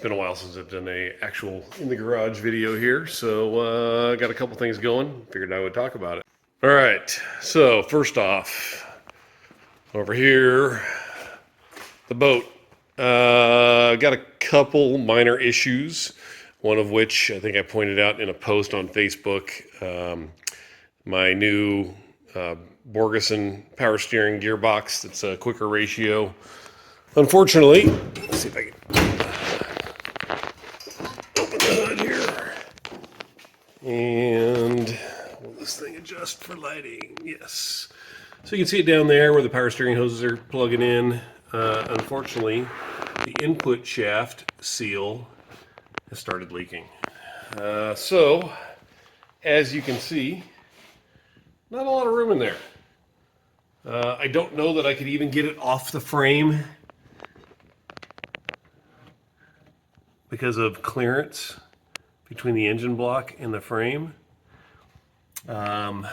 been a while since I've done a actual in the garage video here, so got a couple things going. Figured I would talk about it. All right, so first off, over here, the boat. Got a couple minor issues. One of which I think I pointed out in a post on Facebook. My new Borgeson power steering gearbox that's a quicker ratio. Unfortunately, let's see if I can open the hood here. And will this thing adjust for lighting? Yes. So you can see it down there where the power steering hoses are plugging in. Unfortunately, the input shaft seal has started leaking. So, as you can see, not a lot of room in there. I don't know that I could even get it off the frame because of clearance between the engine block and the frame. And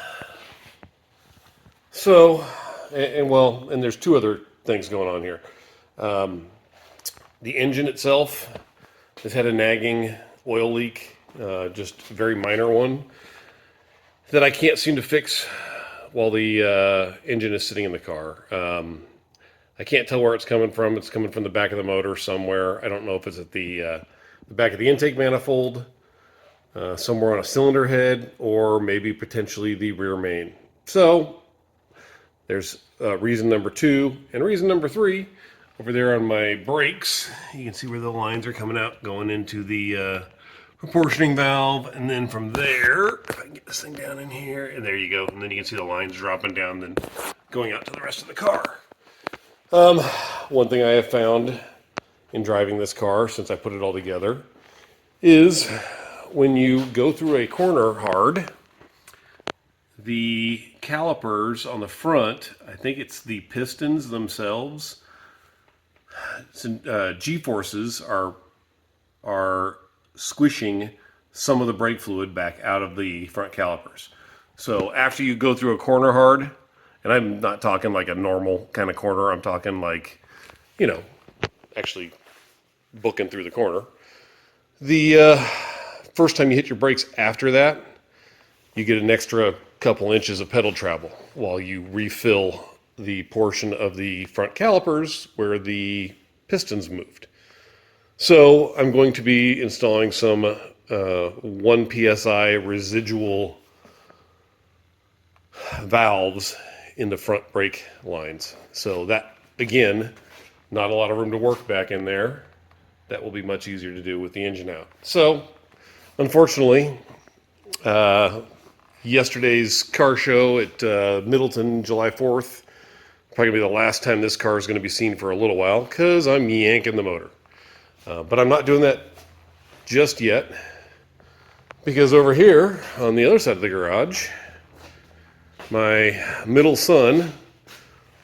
there's two other things going on here. The engine itself has had a nagging oil leak, just a very minor one, that I can't seem to fix while the engine is sitting in the car. I can't tell where it's coming from. It's coming from the back of the motor somewhere. I don't know if it's at the back of the intake manifold, somewhere on a cylinder head, or maybe potentially the rear main. So there's reason number two. And reason number three, over there on my brakes, you can see where the lines are coming out, going into the proportioning valve. And then from there, if I can get this thing down in here, and there you go. And then you can see the lines dropping down, then going out to the rest of the car. One thing I have found in driving this car since I put it all together is when you go through a corner hard, the calipers on the front, I think it's the pistons themselves, G-forces are squishing some of the brake fluid back out of the front calipers. So after you go through a corner hard, and I'm not talking like a normal kind of corner, I'm talking like, actually booking through the corner. The first time you hit your brakes after that, you get an extra couple inches of pedal travel while you refill the portion of the front calipers where the pistons moved. So I'm going to be installing some 1 psi residual valves in the front brake lines. So that, again, not a lot of room to work back in there. That will be much easier to do with the engine out. So, unfortunately, yesterday's car show at Middleton, July 4th, probably going to be the last time this car is going to be seen for a little while because I'm yanking the motor. But I'm not doing that just yet because over here on the other side of the garage, my middle son,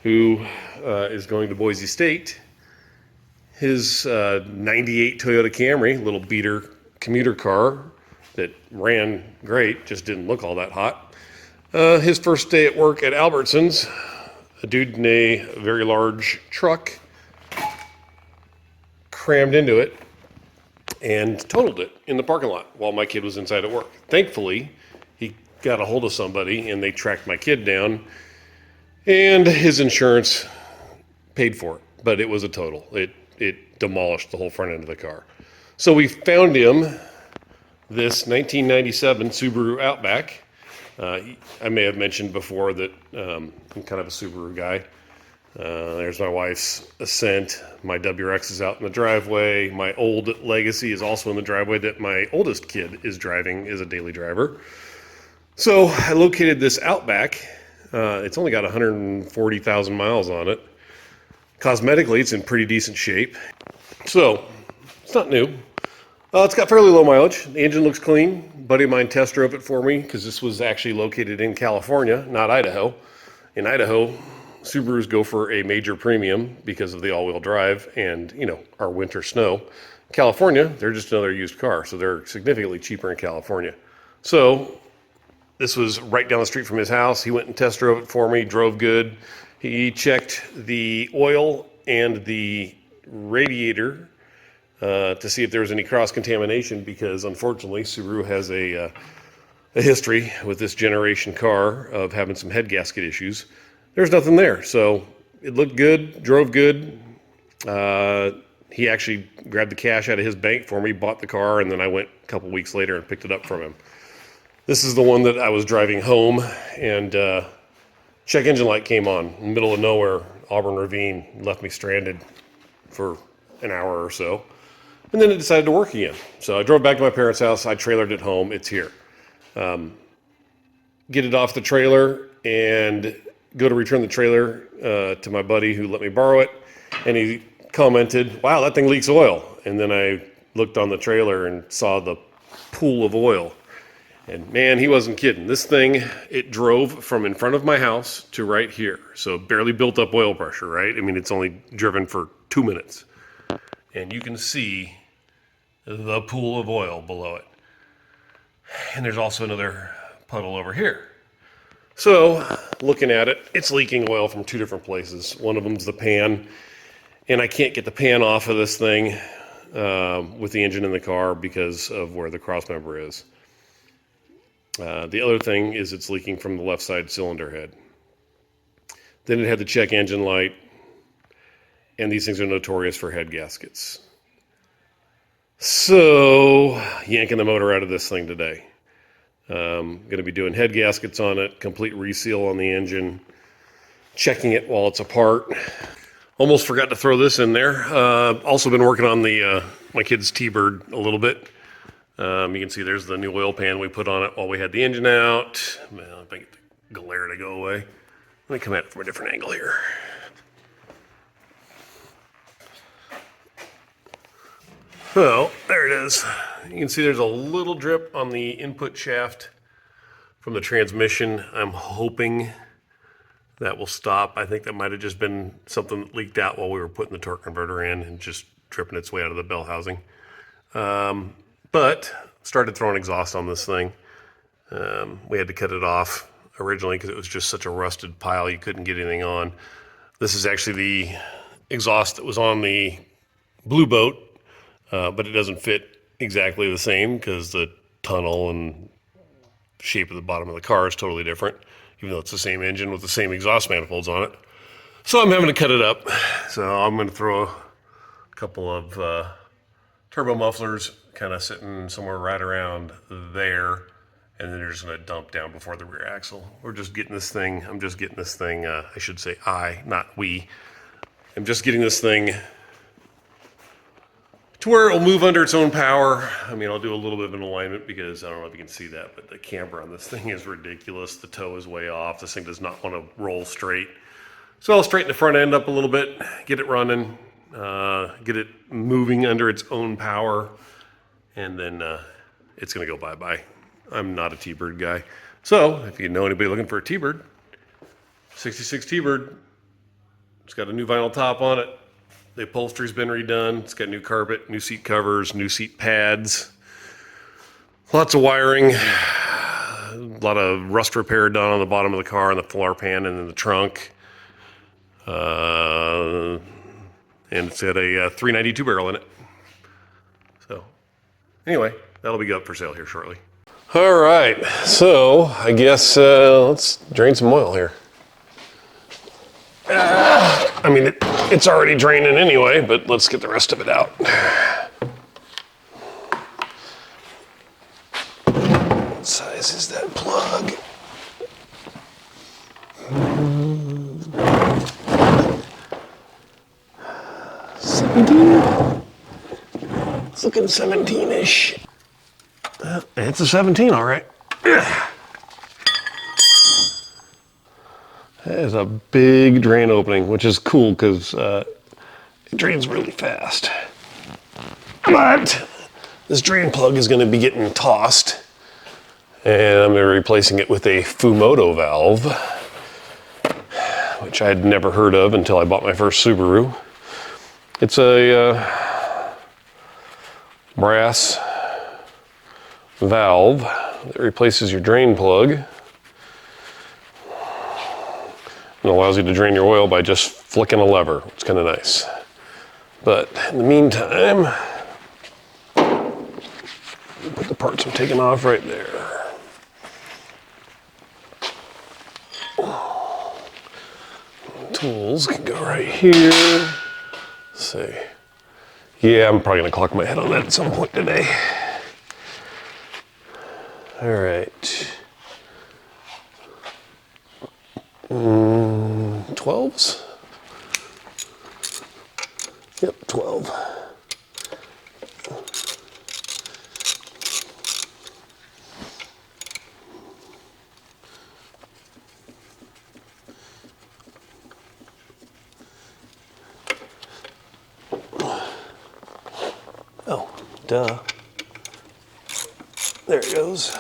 who is going to Boise State, his 98 Toyota Camry, little beater commuter car that ran great, just didn't look all that hot. His first day at work at Albertsons, a dude in a very large truck crammed into it and totaled it in the parking lot while my kid was inside at work. Thankfully, he got a hold of somebody and they tracked my kid down, and his insurance paid for it, but it was a total. It demolished the whole front end of the car. So we found him this 1997 Subaru Outback. I may have mentioned before that I'm kind of a Subaru guy. There's my wife's Ascent. My WRX is out in the driveway. My old Legacy is also in the driveway that my oldest kid is driving, is a daily driver. So I located this Outback. It's only got 140,000 miles on it. Cosmetically, it's in pretty decent shape. So it's not new. It's got fairly low mileage. The engine looks clean. A buddy of mine test drove it for me because this was actually located in California, not Idaho. In Idaho, Subarus go for a major premium because of the all-wheel drive and, our winter snow. California, they're just another used car, so they're significantly cheaper in California. So this was right down the street from his house. He went and test drove it for me, drove good. He checked the oil and the radiator to see if there was any cross-contamination, because unfortunately Subaru has a history with this generation car of having some head gasket issues. There's nothing there, so it looked good, drove good. He actually grabbed the cash out of his bank for me, bought the car, and then I went a couple weeks later and picked it up from him. This is the one that I was driving home, and check engine light came on in the middle of nowhere, Auburn Ravine, left me stranded for an hour or so. And then it decided to work again. So I drove back to my parents' house, I trailered it home, it's here. Get it off the trailer and go to return the trailer to my buddy who let me borrow it, and he commented, "Wow, that thing leaks oil." And then I looked on the trailer and saw the pool of oil. And man, he wasn't kidding. This thing, it drove from in front of my house to right here. So barely built up oil pressure, right? I mean, it's only driven for 2 minutes. And you can see the pool of oil below it. And there's also another puddle over here. So looking at it, it's leaking oil from 2 different places. One of them's the pan, and I can't get the pan off of this thing with the engine in the car because of where the crossmember is. The other thing is it's leaking from the left side cylinder head. Then it had the check engine light, and these things are notorious for head gaskets. So, yanking the motor out of this thing today. Going to be doing head gaskets on it, complete reseal on the engine, checking it while it's apart. Almost forgot to throw this in there. Also been working on the my kid's T-Bird a little bit. You can see there's the new oil pan we put on it while we had the engine out. Well, if I get the glare to go away. Let me come at it from a different angle here. So, there it is. You can see there's a little drip on the input shaft from the transmission. I'm hoping that will stop. I think that might have just been something that leaked out while we were putting the torque converter in and just dripping its way out of the bell housing. But started throwing exhaust on this thing. We had to cut it off originally because it was just such a rusted pile you couldn't get anything on. This is actually the exhaust that was on the Blue Boat, but it doesn't fit exactly the same because the tunnel and shape of the bottom of the car is totally different, even though it's the same engine with the same exhaust manifolds on it. So I'm having to cut it up. So I'm going to throw a couple of turbo mufflers kind of sitting somewhere right around there, and then they're just going to dump down before the rear axle. We're just getting this thing, I'm just getting this thing, I should say I, not we. I'm just getting this thing to where it'll move under its own power. I mean, I'll do a little bit of an alignment because I don't know if you can see that, but the camber on this thing is ridiculous. The toe is way off. This thing does not want to roll straight. So I'll straighten the front end up a little bit, get it running, get it moving under its own power, and then it's going to go bye-bye. I'm not a T-Bird guy. So if you know anybody looking for a T-Bird, 66 T-Bird, it's got a new vinyl top on it. The upholstery's been redone. It's got new carpet, new seat covers, new seat pads. Lots of wiring. A lot of rust repair done on the bottom of the car, on the floor pan, and in the trunk. And it's got a 392 barrel in it. So, anyway, that'll be up for sale here shortly. All right, so I guess let's drain some oil here. I mean, it's already draining anyway, but let's get the rest of it out. What size is that plug? It's looking 17-ish. It's a 17, all right. That is a big drain opening, which is cool because it drains really fast. But this drain plug is going to be getting tossed, and I'm going to be replacing it with a Fumoto valve, which I had never heard of until I bought my first Subaru. It's a brass valve that replaces your drain plug and allows you to drain your oil by just flicking a lever. It's kind of nice. But in the meantime, parts I'm taking off right there. Tools can go right here. Let's see. Yeah, I'm probably gonna clock my head on that at some point today. All right. 12s? Yep, 12. Oh, duh. There it goes.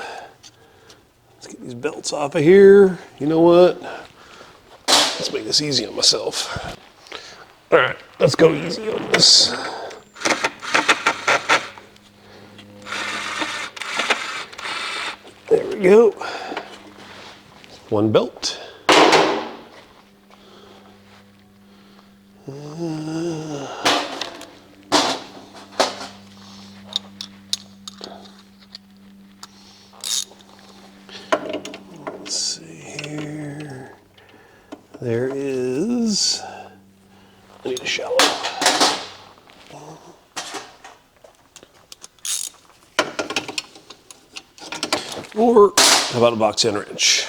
Let's get these belts off of here. You know what? Let's make this easy on myself. All right, let's go easy on this. There we go. One belt. Let's see here. There is. I need a shallow. Or how about a box end wrench?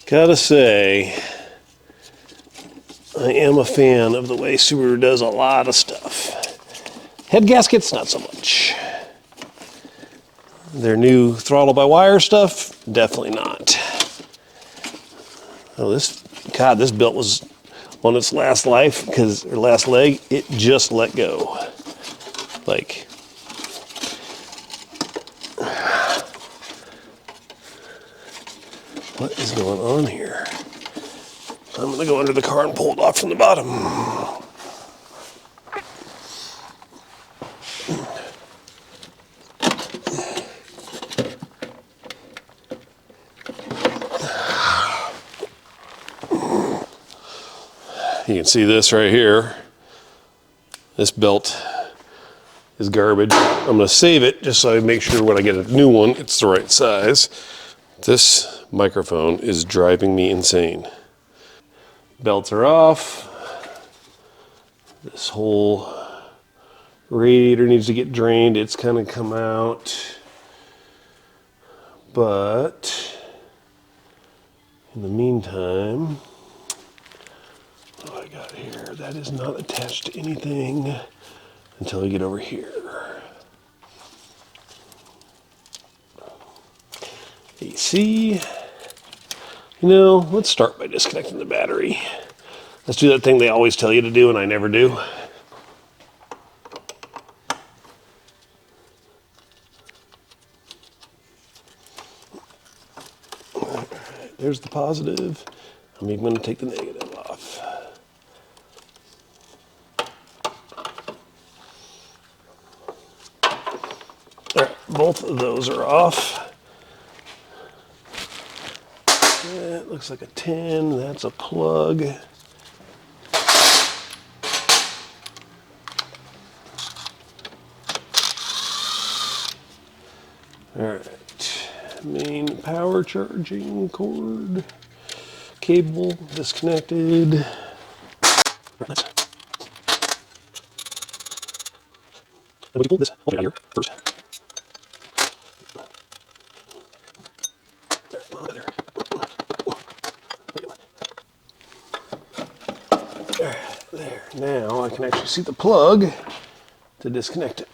Gotta say, I am a fan of the way Subaru does a lot of stuff. Head gaskets, not so much. Their new throttle by wire stuff, definitely not. Oh, this belt was on its last life, or last leg, it just let go. Like, what is going on here? I'm gonna go under the car and pull it off from the bottom. You can see this right here. This belt is garbage. I'm gonna save it just so I make sure when I get a new one, it's the right size. This microphone is driving me insane. Belts are off. This whole radiator needs to get drained. It's kind of come out. But in the meantime, what do I got here? That is not attached to anything until we get over here. AC. You know, let's start by disconnecting the battery. Let's do that thing they always tell you to do and I never do. All right, there's the positive. I'm even going to take the negative off. All right, both of those are off. That looks like a 10. That's a plug. All right, main power charging cord, cable disconnected. Nice. Let me pull this whole thing out of here first. There, now I can actually see the plug to disconnect it.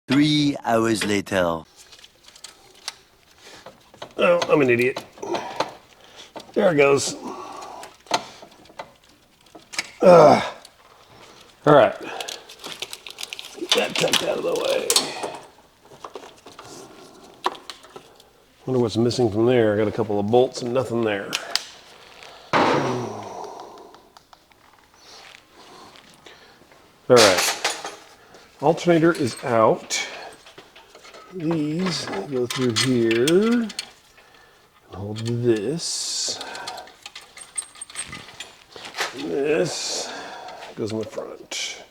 Three hours later. Oh, I'm an idiot. There it goes. All right. that tucked out of the way. Wonder what's missing from there. I got a couple of bolts and nothing there. All right, alternator is out. These go through here. Hold this. And this goes in the front.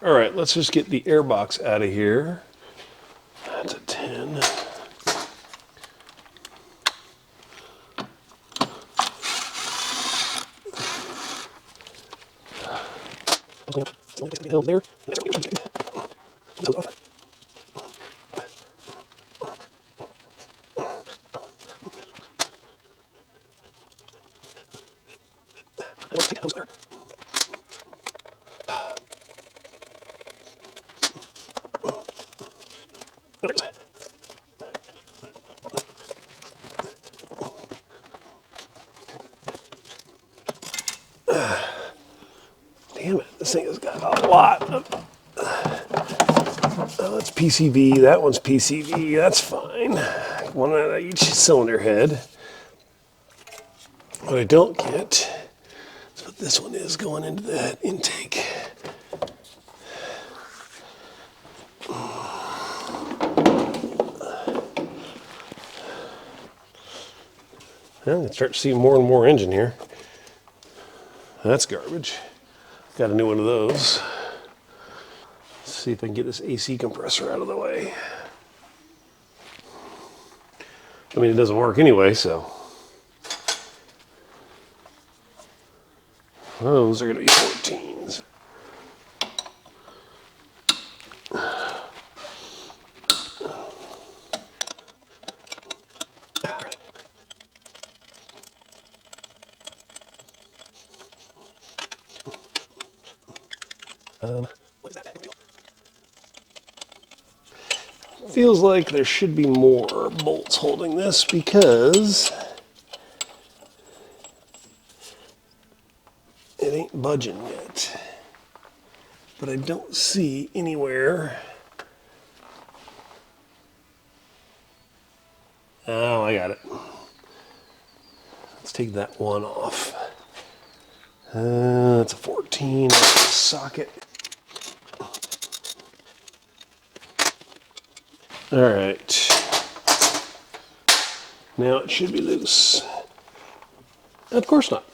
All right, let's just get the air box out of here. That's a 10. There. Damn it, this thing has got a lot of... Oh, it's PCV, that one's PCV, that's fine. One out of each cylinder head. What I don't get is what this one is going into that intake. Well, I can start to see more and more engine here. That's garbage. Got a new one of those. Let's see if I can get this AC compressor out of the way. I mean, it doesn't work anyway, so. Those are going to be 14s. What is that? Feels like there should be more bolts holding this because it ain't budging yet. But I don't see anywhere. Oh, I got it. Let's take that one off. That's a 14. That's a socket. All right. Now it should be loose. Of course not.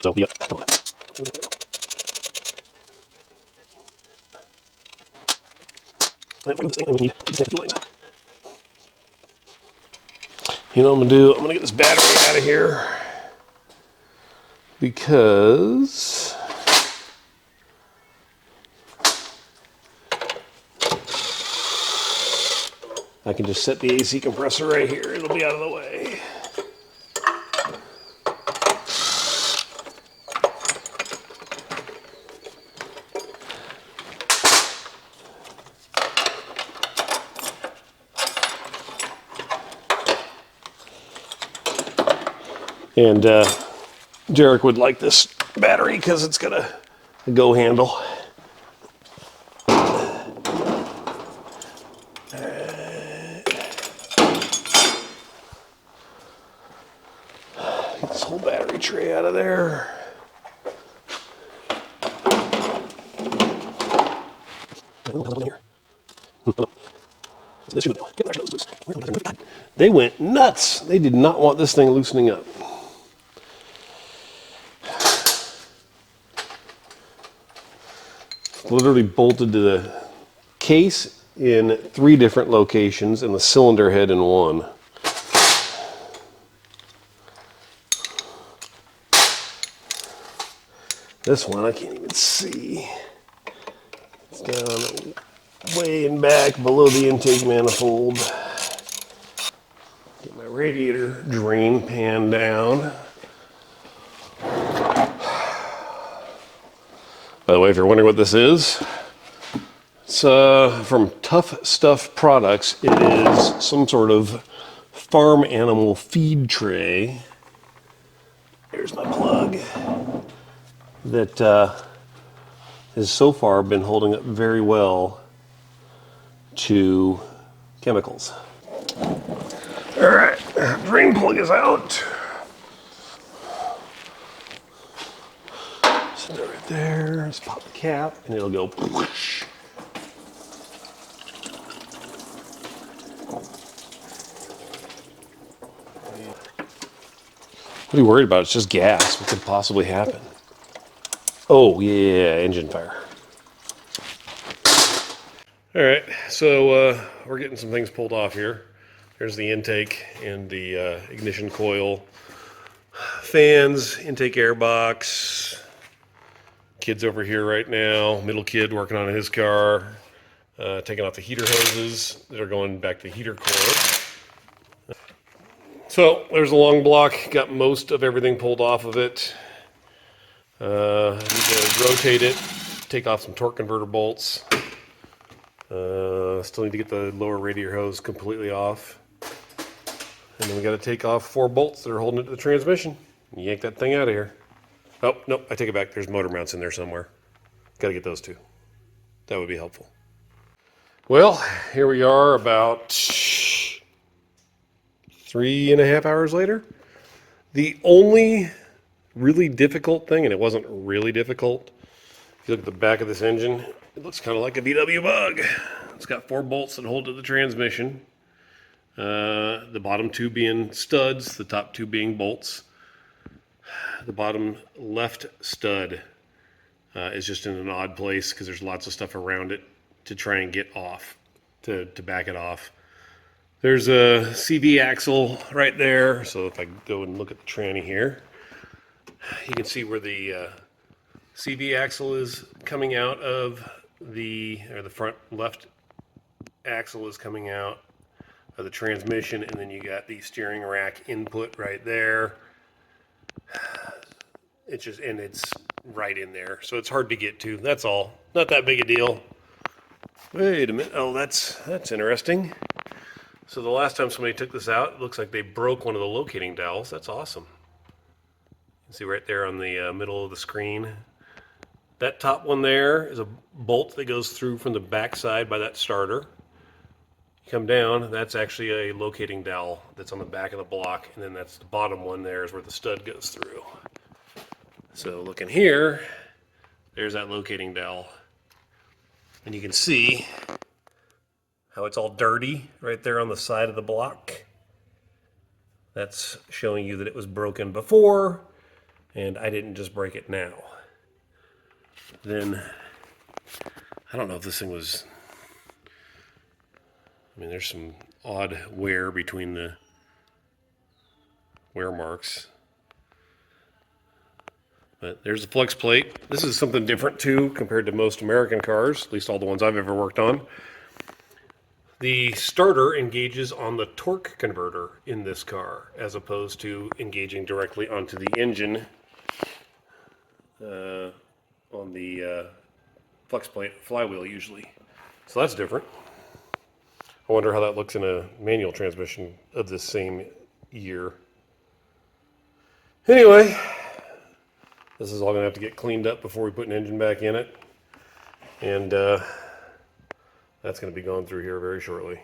So, yeah. You know what I'm gonna do? I'm gonna get this battery out of here because I can just set the AC compressor right here. It'll be out of the way. And Derek would like this battery because it's got a go handle. Get this whole battery tray out of there. They went nuts. They did not want this thing loosening up. Literally bolted to the case in 3 different locations and the cylinder head in 1. This one I can't even see. It's down way in back below the intake manifold. Get my radiator drain pan down. By the way, if you're wondering what this is, it's from Tough Stuff Products. It is some sort of farm animal feed tray. Here's my plug. That has so far been holding up very well to chemicals. All right, drain plug is out. Set that right there. Let's pop the cap, and it'll go whoosh. What are you worried about? It's just gas. What could possibly happen? Oh, yeah, engine fire. All right, so we're getting some things pulled off here. There's the intake and the ignition coil, fans, intake air box. Kid's over here right now, middle kid working on his car, taking off the heater hoses that are going back to the heater core. So there's a long block, got most of everything pulled off of it. Need to rotate it, take off some torque converter bolts. Still need to get the lower radiator hose completely off. And then we got to take off 4 bolts that are holding it to the transmission. Yank that thing out of here. Oh, nope, I take it back. There's motor mounts in there somewhere. Got to get those too. That would be helpful. Well, here we are about 3.5 hours later. The only really difficult thing, and it wasn't really difficult, if you look at the back of this engine, it looks kind of like a VW Bug. It's got 4 bolts that hold to the transmission. The bottom 2 being studs, the top 2 being bolts. The bottom left stud is just in an odd place because there's lots of stuff around it to try and get off, to back it off. There's a CV axle right there, so if I go and look at the tranny here, you can see where the CV axle is coming out of the front left axle is coming out of the transmission, and then you got the steering rack input right there. It's right in there, so it's hard to get to. That's all. Not that big a deal. Wait a minute. Oh, that's interesting. So the last time somebody took this out, it looks like they broke one of the locating dowels. That's awesome. You can see right there on the middle of the screen. That top one there is a bolt that goes through from the back side by that starter. You come down, that's actually a locating dowel that's on the back of the block, and then that's the bottom one there is where the stud goes through. So looking here, there's that locating dowel. And you can see how it's all dirty right there on the side of the block. That's showing you that it was broken before, and I didn't just break it now. Then, I don't know if this thing was, I mean, there's some odd wear between the wear marks. But there's the flex plate. This is something different too compared to most American cars, at least all the ones I've ever worked on. The starter engages on the torque converter in this car, as opposed to engaging directly onto the engine on the flex plate flywheel usually. So that's different. I wonder how that looks in a manual transmission of this same year. Anyway, this is all going to have to get cleaned up before we put an engine back in it. And that's going to be going through here very shortly.